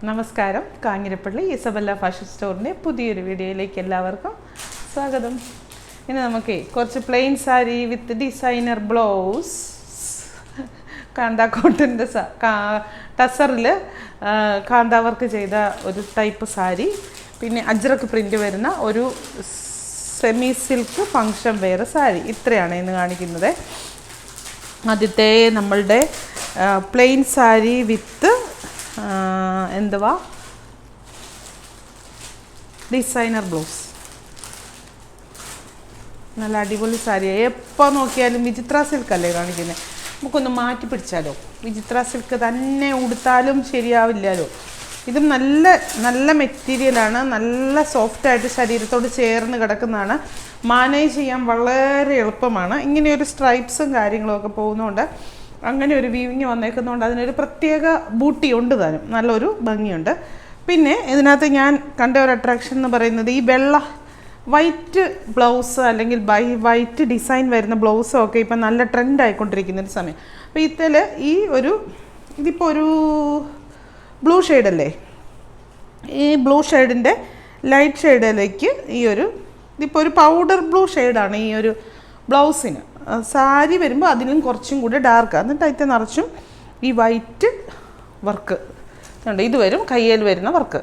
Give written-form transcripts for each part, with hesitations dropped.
നമസ്കാരം. Kanjirappally Isabella fashion സ്റ്റോറിൻ്റെ പുതിയൊരു വീഡിയോയിലേക്ക് എല്ലാവർക്കും സ്വാഗതം. ഇനി നമുക്ക് കുറച്ച് plain sari with designer blouse, kantha കോട്ടൻ്റെ ടസറിൽ കാന്ത വർക്ക് ചെയ്ത ഒരു ടൈപ്പ് സാരി, പിന്നെ അജ്രക്ക് പ്രിൻ്റ് വരുന്ന ഒരു semi silk function wear sari, ഇത്രയാണ് ഇന്ന് കാണിക്കുന്നത്. ആദ്യത്തെ നമ്മളുടെ പ്ലെയിൻ സാരി വിത്ത് എന്തുവാ ഡിസൈനർ ബ്ലൗസ്. നല്ല അടിപൊളി സാരിയാണ്. എപ്പോൾ നോക്കിയാലും വിചിത്ര സിൽക്ക് അല്ലേ കാണിക്കുന്നത്. നമുക്കൊന്ന് മാറ്റി പിടിച്ചാലോ. വിചിത്ര സിൽക്ക് തന്നെ ഉടുത്താലും ശരിയാവില്ലല്ലോ. ഇതും നല്ല നല്ല മെറ്റീരിയലാണ്, നല്ല സോഫ്റ്റായിട്ട് ശരീരത്തോട് ചേർന്ന് കിടക്കുന്നതാണ്. മാനേജ് ചെയ്യാൻ വളരെ എളുപ്പമാണ്. ഇങ്ങനെയൊരു സ്ട്രൈപ്സും കാര്യങ്ങളൊക്കെ പോകുന്നതുകൊണ്ട്, അങ്ങനെ ഒരു വീവിങ് വന്നേക്കുന്നതുകൊണ്ട് അതിനൊരു പ്രത്യേക ബൂട്ടി ഉണ്ട് താനും, നല്ലൊരു ഭംഗിയുണ്ട്. പിന്നെ ഇതിനകത്ത് ഞാൻ കണ്ട ഒരു അട്രാക്ഷൻ എന്ന് പറയുന്നത് ഈ വൈറ്റ് ബ്ലൗസ് അല്ലെങ്കിൽ വൈറ്റ് ഡിസൈൻ വരുന്ന ബ്ലൗസും ഒക്കെ ഇപ്പം നല്ല ട്രെൻഡ് ആയിക്കൊണ്ടിരിക്കുന്ന ഒരു സമയം. അപ്പോൾ ഇതിപ്പോൾ ഒരു ബ്ലൂ ഷെയ്ഡല്ലേ, ഈ ബ്ലൂ ഷെയ്ഡിൻ്റെ ലൈറ്റ് ഷെയ്ഡിലേക്ക് ഇതിപ്പോൾ ഒരു പൗഡർ ബ്ലൂ ഷെയ്ഡാണ് ഈ ഒരു ബ്ലൗസിന്. സാരി വരുമ്പോൾ അതിലും കുറച്ചും കൂടി ഡാർക്ക്, എന്നിട്ട് അതിൽ നിറച്ചും ഈ വൈറ്റ് വർക്ക് ഉണ്ട്. ഇത് വരും കയ്യിൽ വരുന്ന വർക്ക്.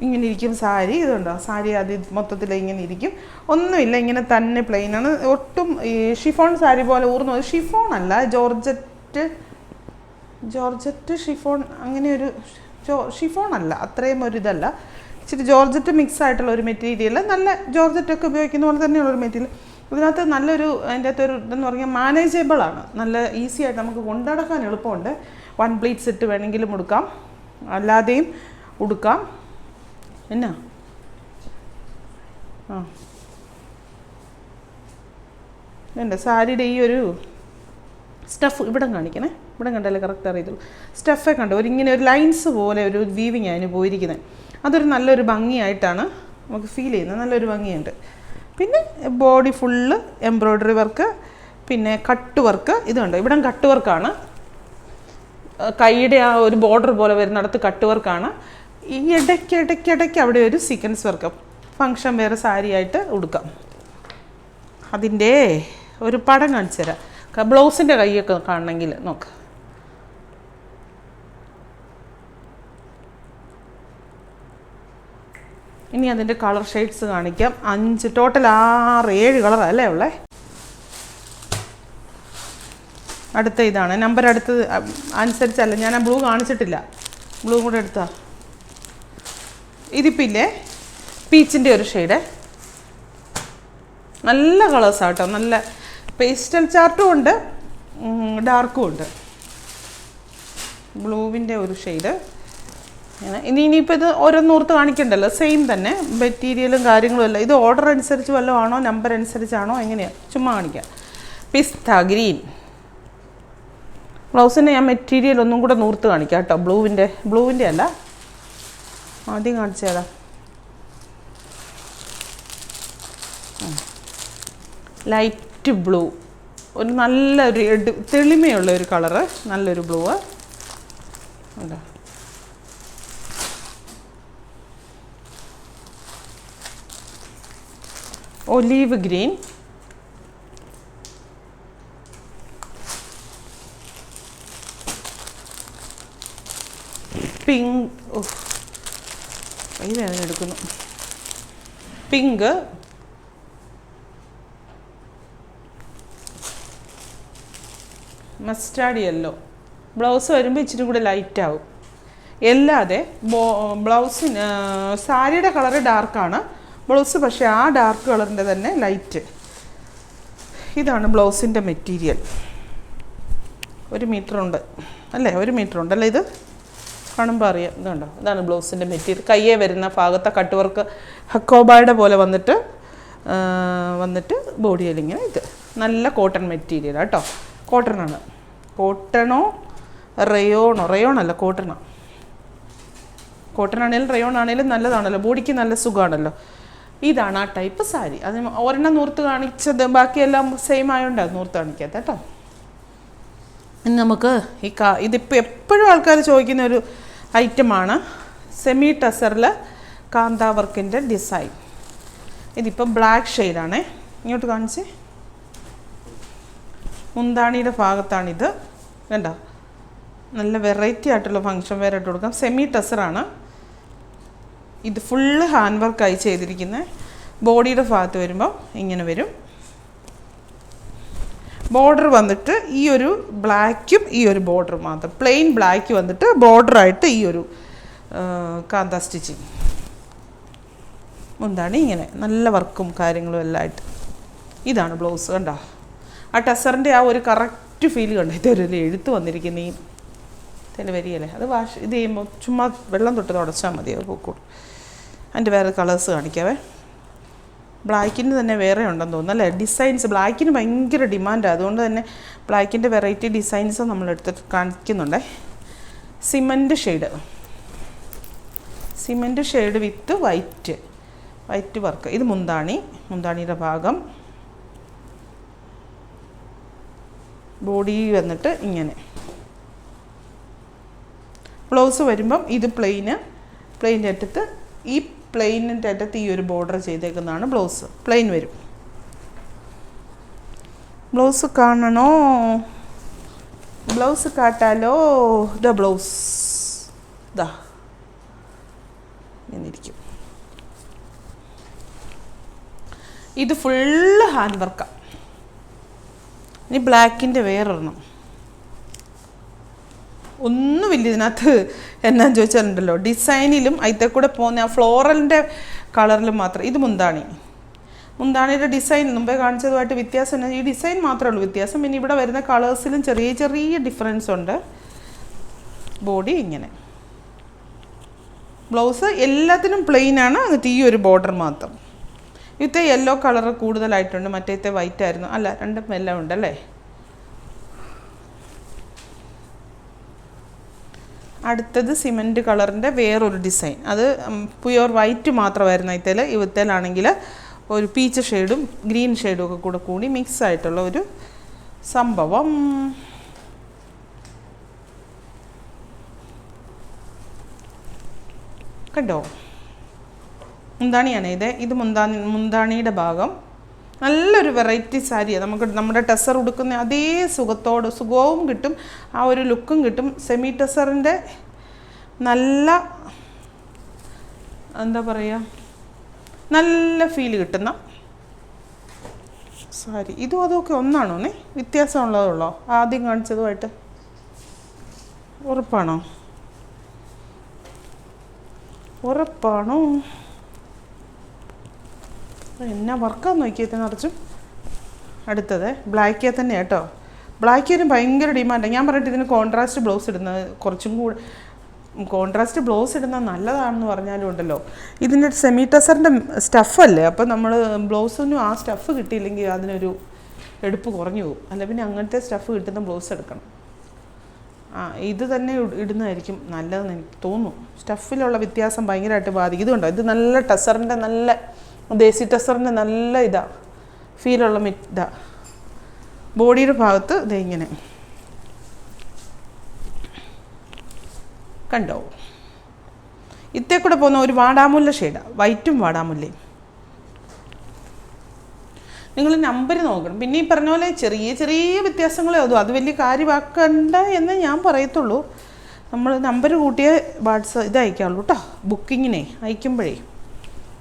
ഇങ്ങനെ ഇരിക്കും സാരി. ഇതുണ്ടോ സാരി, അത് മൊത്തത്തിൽ ഇങ്ങനെ ഇരിക്കും, ഒന്നുമില്ല, ഇങ്ങനെ തന്നെ പ്ലെയിനാണ്. ഒട്ടും ഈ ഷിഫോൺ സാരി പോലെ ഊർന്നു. ഷിഫോൺ അല്ല, ജോർജറ്റ് ഷിഫോൺ, അങ്ങനെ ഒരു ഷിഫോൺ അല്ല, അത്രയും ഒരു ഇതല്ല. ഇച്ചിരി ജോർജറ്റ് മിക്സ് ആയിട്ടുള്ള ഒരു മെറ്റീരിയൽ, നല്ല ജോർജറ്റൊക്കെ ഉപയോഗിക്കുന്ന പോലെ തന്നെയുള്ളൊരു മെറ്റീരിയൽ. ഇതിനകത്ത് നല്ലൊരു അതിൻ്റെ അകത്തൊരു ഇതെന്ന് പറഞ്ഞാൽ മാനേജബിളാണ്, നല്ല ഈസി ആയിട്ട് നമുക്ക് കൊണ്ടുനടക്കാൻ എളുപ്പമുണ്ട്. 1 പ്ലീറ്റ്സ് ഇട്ട് വേണമെങ്കിലും ഉടുക്കാം, അല്ലാതെയും ഉടുക്കാം. എന്നാ വേണ്ട സാരിയുടെ ഈ ഒരു സ്റ്റഫ് ഇവിടെ കാണിക്കണേ, ഇവിടെ കണ്ടല്ലേ കറക്റ്റ് അറിയത്തുള്ളൂ. സ്റ്റഫെ കണ്ടോ, ഇങ്ങനെ ഒരു ലൈൻസ് പോലെ ഒരു വീവിങ് അതിന് പോയിരിക്കുന്നത്. അതൊരു നല്ലൊരു ഭംഗിയായിട്ടാണ് നമുക്ക് ഫീൽ ചെയ്യുന്നത്, നല്ലൊരു ഭംഗിയുണ്ട്. പിന്നെ ബോഡി ഫുള്ള് എംബ്രോയ്ഡറി വർക്ക്, പിന്നെ കട്ട് വർക്ക്. ഇതുണ്ട്, ഇവിടെ കട്ട് വർക്കാണ്, കൈയുടെ ആ ഒരു ബോർഡർ പോലെ വരുന്നിടത്ത് കട്ട് വർക്കാണ്. ഈ ഇടയ്ക്ക് അവിടെ ഒരു സീക്വൻസ് വർക്ക്, ഫങ്ഷൻ വേറെ സാരിയായിട്ട് ഉടുക്കാം. അതിൻ്റെ ഒരു പടം കാണിച്ചു തരാം. ബ്ലൗസിൻ്റെ കൈയൊക്കെ കാണണമെങ്കിൽ നോക്ക്. ഇനി അതിൻ്റെ കളർ ഷെയ്ഡ്സ് കാണിക്കാം. 5 ടോട്ടൽ 6-7 കളറല്ലേ ഉള്ളേ. അടുത്ത ഇതാണ് നമ്പർ, അടുത്തത് അനുസരിച്ചല്ല, ഞാൻ ആ ബ്ലൂ കാണിച്ചിട്ടില്ല, ബ്ലൂ കൂടെ എടുത്താ. ഇതിപ്പില്ലേ പീച്ചിൻ്റെ ഒരു ഷെയ്ഡ്, നല്ല കളേഴ്സാട്ടോ, നല്ല പേസ്റ്റൽ ചാർട്ടും ഉണ്ട്, ഡാർക്കും ഉണ്ട്. ബ്ലൂവിൻ്റെ ഒരു ഷെയ്ഡ്. ഇനിയിപ്പോൾ ഇത് ഓരോന്നോർത്ത് കാണിക്കണ്ടല്ലോ, സെയിം തന്നെ മെറ്റീരിയലും കാര്യങ്ങളും എല്ലാം. ഇത് ഓർഡർ അനുസരിച്ച് വല്ലതും ആണോ നമ്പർ അനുസരിച്ചാണോ എങ്ങനെയാണ്, ചുമ്മാ കാണിക്കാം. പിസ്ത ഗ്രീൻ ബ്ലൗസിൻ്റെ ഞാൻ മെറ്റീരിയൽ ഒന്നും കൂടെ നൂർത്ത് കാണിക്കാം കേട്ടോ. ബ്ലൂവിൻ്റെ അല്ല, ആദ്യം കാണിച്ചേതാ. ലൈറ്റ് ബ്ലൂ, ഒരു നല്ലൊരു തെളിമയുള്ള ഒരു കളറ്, നല്ലൊരു ബ്ലൂ ഉണ്ടോ. ഒലീവ് ഗ്രീൻ, പിങ്ക്, എടുക്കുന്നു, പിങ്ക്, മസ്റ്റാർഡ് യെല്ലോ. ബ്ലൗസ് വരുമ്പോൾ ഇച്ചിരി കൂടെ ലൈറ്റ് ആവും. അല്ലാതെ ബ്ലൗസിന് സാരിയുടെ കളറ് ഡാർക്കാണ്, ബ്ലൗസ് പക്ഷേ ആ ഡാർക്ക് കളറിൻ്റെ തന്നെ ലൈറ്റ്. ഇതാണ് ബ്ലൗസിൻ്റെ മെറ്റീരിയൽ. 1 മീറ്റർ ഉണ്ട് അല്ലേ, 1 മീറ്റർ ഉണ്ടല്ലേ. ഇത് കാണുമ്പോൾ അറിയാം, ഇതുണ്ടോ, ഇതാണ് ബ്ലൗസിൻ്റെ മെറ്റീരിയൽ. കയ്യെ വരുന്ന ഭാഗത്തെ കട്ട് വർക്ക് ഹക്കോബായുടെ പോലെ വന്നിട്ട് ബോഡിയിൽ ഇങ്ങനെ. ഇത് നല്ല കോട്ടൺ മെറ്റീരിയൽ കേട്ടോ, കോട്ടണാണ്. കോട്ടണോ റയോണല്ല, കോട്ടണാണ്. കോട്ടൺ ആണെങ്കിലും റയോൺ ആണെങ്കിലും നല്ലതാണല്ലോ, ബോഡിക്ക് നല്ല സുഖമാണല്ലോ. ഇതാണ് ആ ടൈപ്പ് സാരി. അത് ഒരെണ്ണം നൂർത്ത് കാണിച്ചത്, ബാക്കിയെല്ലാം സെയിം ആയതുകൊണ്ടാണ് നൂർത്ത് കാണിക്കാത്ത കേട്ടോ. ഇനി നമുക്ക് ഇതിപ്പോൾ എപ്പോഴും ആൾക്കാർ ചോദിക്കുന്ന ഒരു ഐറ്റമാണ് സെമി ടസറിൽ കാന്താ വർക്കിൻ്റെ ഡിസൈൻ. ഇതിപ്പോൾ ബ്ലാക്ക് ഷെയ്ഡാണേ. ഇങ്ങോട്ട് കാണിച്ച്. മുന്താണിയുടെ ഭാഗത്താണിത്. കണ്ടോ, നല്ല വെറൈറ്റി ആയിട്ടുള്ള ഫങ്ഷൻ വെയർ ഇട്ട് കൊടുക്കാം. സെമി ടസറാണ് ഇത്. ഫുള്ള് ഹാൻഡ് വർക്കായി ചെയ്തിരിക്കുന്നത്. ബോഡിയുടെ ഭാഗത്ത് വരുമ്പോൾ ഇങ്ങനെ വരും. ബോർഡർ വന്നിട്ട് ഈ ഒരു ബ്ലാക്കും ഈ ഒരു ബോർഡർ മാത്രം, പ്ലെയിൻ ബ്ലാക്ക് വന്നിട്ട് ബോർഡറായിട്ട് ഈ ഒരു കാന്താ സ്റ്റിച്ചിങ്. മുന്താണി ഇങ്ങനെ നല്ല വർക്കും കാര്യങ്ങളും എല്ലാം ആയിട്ട്. ഇതാണ് ബ്ലൗസ്. കണ്ടോ, ആ ടസറിൻ്റെ ആ ഒരു കറക്റ്റ് ഫീൽ കണ്ടോ. ഇതൊരു എഴുത്ത് വന്നിരിക്കുന്ന ഈ വരികയല്ലേ, അത് ഇത് ചെയ്യുമ്പോൾ ചുമ്മാ വെള്ളം തൊട്ട് തുടച്ചാൽ മതി, അത് പോക്കോളൂ. അതിൻ്റെ വേറെ കളേഴ്സ് കാണിക്കാവേ. ബ്ലാക്കിന് തന്നെ വേറെ ഉണ്ടെന്ന് തോന്നുന്നു അല്ലേ ഡിസൈൻസ്. ബ്ലാക്കിന് ഭയങ്കര ഡിമാൻഡാണ്, അതുകൊണ്ട് തന്നെ ബ്ലാക്കിൻ്റെ വെറൈറ്റി ഡിസൈൻസ് നമ്മൾ എടുത്തിട്ട് കാണിക്കുന്നുണ്ടേ. Cement shade with white work. ഇത് മുന്താണിയുടെ ഭാഗം. ബോഡി വന്നിട്ട് ഇങ്ങനെ. ബ്ലൗസ് വരുമ്പം ഇത് പ്ലെയിൻ്റെ അറ്റത്ത് ഈ പ്ലെയിനിൻ്റെ അറ്റത്ത് ഈ ഒരു ബോർഡർ ചെയ്തേക്കുന്നതാണ് ബ്ലൗസ്. പ്ലെയിൻ വരും. ബ്ലൗസ് കാണണോ? ബ്ലൗസ് കാട്ടാലോ? ഇതാ ബ്ലൗസ്. ഇതാ എന്നിരിക്കും. ഇത് ഫുള്ള് ഹാൻഡ് വർക്കാണ്. ഇനി ബ്ലാക്കിൻ്റെ വേറൊരെണ്ണം. ഒന്നുമില്ല ഇതിനകത്ത്. എന്നാന്ന് ചോദിച്ചാലുണ്ടല്ലോ, ഡിസൈനിലും അതിൽ കൂടെ പോകുന്ന ആ ഫ്ലോറലിൻ്റെ കളറിലും മാത്രം. ഇത് മുന്താണിയുടെ ഡിസൈൻ മുമ്പേ കാണിച്ചതുമായിട്ട് വ്യത്യാസം. ഈ ഡിസൈൻ മാത്രമേ ഉള്ളൂ വ്യത്യാസം. പിന്നെ ഇവിടെ വരുന്ന കളേഴ്സിലും ചെറിയ ഡിഫറൻസ് ഉണ്ട്. ബോഡി ഇങ്ങനെ. ബ്ലൗസ് എല്ലാത്തിനും പ്ലെയിനാണ്. എന്നിട്ട് ഈ ഒരു ബോർഡർ മാത്രം. ഇത്തെ യെല്ലോ കളർ കൂടുതലായിട്ടുണ്ട്, മറ്റേത്തെ വൈറ്റ് ആയിരുന്നു. അല്ല, രണ്ടും എല്ലാം ഉണ്ടല്ലേ. അടുത്തത് സിമൻറ്റ് കളറിൻ്റെ വേറൊരു ഡിസൈൻ. അത് പ്യുവർ വൈറ്റ് മാത്രമായിരുന്നു ഇത്തേൽ. ഇവത്തേലാണെങ്കിൽ ഒരു പീച്ച് ഷെയ്ഡും ഗ്രീൻ ഷെയ്ഡും ഒക്കെ കൂടി മിക്സ് ആയിട്ടുള്ള ഒരു സംഭവം. കണ്ടോ, മുന്താണിയാണ് ഇത് മുന്താണിയുടെ ഭാഗം. നല്ലൊരു വെറൈറ്റി സാരിയാണ്. നമ്മുടെ ടസർ ഉടുക്കുന്ന അതേ സുഖവും കിട്ടും, ആ ഒരു ലുക്കും കിട്ടും. സെമി ടസറിൻ്റെ നല്ല എന്താ പറയുക, നല്ല ഫീൽ കിട്ടുന്ന സാരി. ഇതും അതൊക്കെ ഒന്നാണോ? വ്യത്യാസമുള്ളതുള്ളോ ആദ്യം കാണിച്ചതുമായിട്ട്? ഉറപ്പാണോ? എന്നാ വർക്കാന്ന് നോക്കിയത് നിറച്ചും. അടുത്തത് ബ്ലാക്കിൽ തന്നെ കേട്ടോ. ബ്ലാക്കിന് ഭയങ്കര ഡിമാൻഡാണ്. ഞാൻ പറഞ്ഞിട്ട് ഇതിന് കോൺട്രാസ്റ്റ് ബ്ലൗസ് ഇടുന്നത് കുറച്ചും കൂടെ കോൺട്രാസ്റ്റ് ബ്ലൗസ് ഇടുന്നത് നല്ലതാണെന്ന് പറഞ്ഞാലും ഉണ്ടല്ലോ, ഇതിൻ്റെ സെമി ടസറിൻ്റെ സ്റ്റഫല്ലേ. അപ്പോൾ നമ്മൾ ബ്ലൗസിനും ആ സ്റ്റഫ് കിട്ടിയില്ലെങ്കിൽ അതിനൊരു എടുപ്പ് കുറഞ്ഞു പോകും. അല്ല പിന്നെ അങ്ങനത്തെ സ്റ്റഫ് കിട്ടുന്ന ബ്ലൗസ് എടുക്കണം. ഇത് തന്നെ ഇടുന്നതായിരിക്കും നല്ലതെന്ന് എനിക്ക് തോന്നുന്നു. സ്റ്റഫിലുള്ള വ്യത്യാസം ഭയങ്കരമായിട്ട് ബാധിക്കും. ഇതുണ്ടോ, ഇത് നല്ല ടസറിൻ്റെ നല്ല ദേശി ടസറിൻ്റെ നല്ല ഫീലുള്ള ബോഡിയുടെ ഭാഗത്ത് ഇങ്ങനെ കണ്ടോ. ഇത്തേ കൂടെ പോകുന്ന ഒരു വാടാമുല്ല ഷെയ്ഡാണ്, വൈറ്റും വാടാമുല്ലയും. നിങ്ങൾ നമ്പർ നോക്കണം. പിന്നെ ഈ പറഞ്ഞ പോലെ ചെറിയ വ്യത്യാസങ്ങളേ ഉള്ളൂ, അത് വലിയ കാര്യമാക്കണ്ട എന്ന് ഞാൻ പറയത്തുള്ളൂ. നമ്മൾ നമ്പർ കൂട്ടിയ ഇത് അയക്കാവുള്ളൂ കേട്ടോ, ബുക്കിങ്ങിനെ അയക്കുമ്പോഴേ.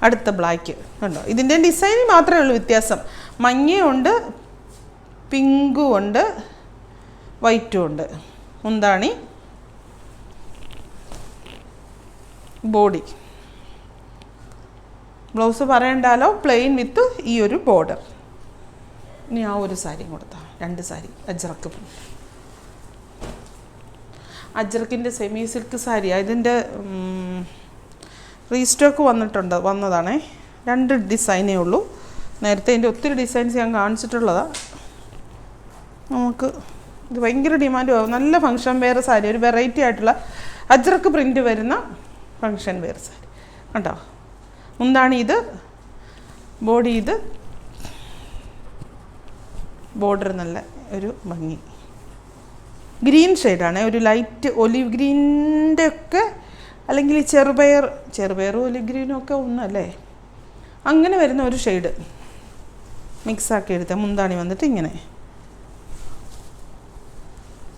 അടുത്ത ബ്ലാക്ക് കണ്ടോ, ഇതിൻ്റെ ഡിസൈൻ മാത്രമേ ഉള്ളൂ വ്യത്യാസം. മഞ്ഞയുണ്ട്, പിങ്കും ഉണ്ട്, വൈറ്റും ഉണ്ട്. മുന്താണി, ബോഡി. ബ്ലൗസ് പറയണ്ടാലോ, പ്ലെയിൻ വിത്ത് ഈ ഒരു ബോർഡർ. ഇനി ആ ഒരു സാരിയും കൊടുത്താൽ 2 സാരി. അജ്രക്കിൻ്റെ സെമി സിൽക്ക് സാരിയാണ്. ഇതിൻ്റെ റീസ്റ്റോക്ക് വന്നതാണേ. 2 ഡിസൈനേ ഉള്ളൂ. നേരത്തെ ഇതിൻ്റെ ഒത്തിരി ഡിസൈൻസ് ഞാൻ കാണിച്ചിട്ടുള്ളതാണ്. നമുക്ക് ഇത് ഭയങ്കര ഡിമാൻഡ് ആവും. നല്ല ഫങ്ഷൻ വെയർ സാരി, ഒരു വെറൈറ്റി ആയിട്ടുള്ള അജ്രക്ക് പ്രിൻ്റ് വരുന്ന ഫങ്ഷൻ വെയർ സാരി കണ്ടോ. മുന്താണി ഇത്, ബോഡി ഇത്, ബോർഡർ നല്ല ഒരു ഭംഗി. ഗ്രീൻ ഷെയ്ഡാണ്, ഒരു ലൈറ്റ് ഒലിവ് ഗ്രീനിൻ്റെ ഒക്കെ, അല്ലെങ്കിൽ ചെറുപയറും ഒലിവ് ഗ്രീനും ഒക്കെ ഒന്നല്ലേ, അങ്ങനെ വരുന്ന ഒരു ഷെയ്ഡ് മിക്സാക്കി എടുത്ത മുന്താണി വന്നിട്ട് ഇങ്ങനെ.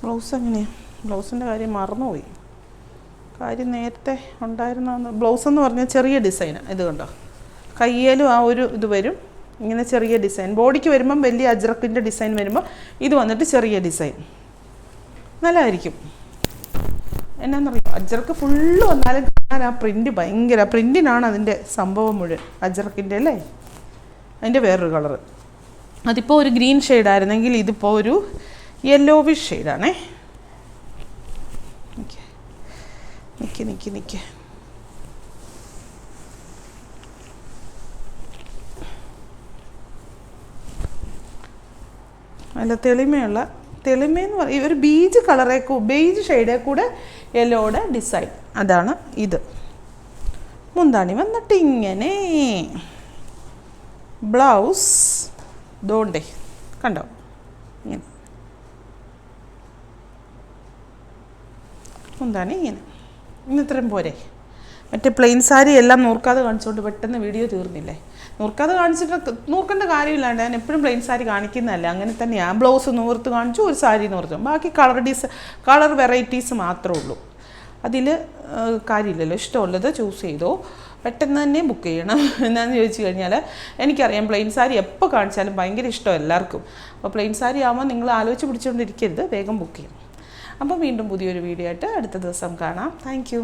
ബ്ലൗസ് എങ്ങനെയാണ്? ബ്ലൗസിൻ്റെ കാര്യം മറന്നുപോയി, കാര്യം നേരത്തെ ഉണ്ടായിരുന്ന ബ്ലൗസ് എന്ന് പറഞ്ഞാൽ ചെറിയ ഡിസൈനാണ്. ഇത് കണ്ടോ, കയ്യിലും ആ ഒരു ഇത് വരും, ഇങ്ങനെ ചെറിയ ഡിസൈൻ. ബോഡിക്ക് വരുമ്പം വലിയ അജ്രക്കിൻ്റെ ഡിസൈൻ വരുമ്പോൾ ഇത് വന്നിട്ട് ചെറിയ ഡിസൈൻ, നല്ലതായിരിക്കും. എന്നാന്നറിയാം, അജ്രക്ക് ഫുള്ള് വന്നാലും കാണാൻ ആ പ്രിൻറ്റ് ഭയങ്കര, പ്രിൻറ്റിനാണ് അതിൻ്റെ സംഭവം മുഴുവൻ, അജ്രക്കിൻ്റെ അല്ലേ. അതിൻ്റെ വേറൊരു കളറ്, അതിപ്പോൾ ഒരു ഗ്രീൻ ഷെയ്ഡായിരുന്നെങ്കിൽ ഇതിപ്പോൾ ഒരു യെല്ലോവിഷ് ഷെയ്ഡാണേ. നിൽക്ക് അല്ല, തെളിമയെന്ന് പറയും ഒരു ബീജ് ഷെയ്ഡേ കൂടെ യെല്ലോയുടെ ഡിസൈൻ, അതാണ് ഇത്. മുന്താണി വന്നിട്ട് ഇങ്ങനെ, ബ്ലൗസ് ദോണ്ടേ കണ്ടോ ഇങ്ങനെ, മുന്താണി ഇങ്ങനെ. ഇത്രയും പോരെ. മറ്റേ പ്ലെയിൻ സാരി എല്ലാം നൂർക്കാതെ കാണിച്ചുകൊണ്ട് പെട്ടെന്ന് വീഡിയോ തീർന്നില്ലേ. നൂർക്കേണ്ട കാര്യമില്ലാണ്ട് ഞാൻ എപ്പോഴും പ്ലെയിൻ സാരി കാണിക്കുന്നതല്ല, അങ്ങനെ തന്നെയാണ്. ബ്ലൗസ് നൂർത്ത് കാണിച്ചു, ഒരു സാരി നൂർത്ത്, ബാക്കി കളർ വെറൈറ്റീസ് മാത്രമേ ഉള്ളൂ. അതിൽ കാര്യമില്ലല്ലോ, ഇഷ്ടമുള്ളത് ചൂസ് ചെയ്തോ, പെട്ടെന്ന് തന്നെ ബുക്ക് ചെയ്യണം. എന്താണെന്ന് ചോദിച്ചു കഴിഞ്ഞാൽ എനിക്കറിയാം പ്ലെയിൻ സാരി എപ്പോൾ കാണിച്ചാലും ഭയങ്കര ഇഷ്ടം എല്ലാവർക്കും. അപ്പോൾ പ്ലെയിൻ സാരി ആകുമ്പോൾ നിങ്ങൾ ആലോചിച്ച് പിടിച്ചുകൊണ്ടിരിക്കരുത്, വേഗം ബുക്ക് ചെയ്യണം. അപ്പോൾ വീണ്ടും പുതിയൊരു വീഡിയോ ആയിട്ട് അടുത്ത ദിവസം കാണാം. Thank you.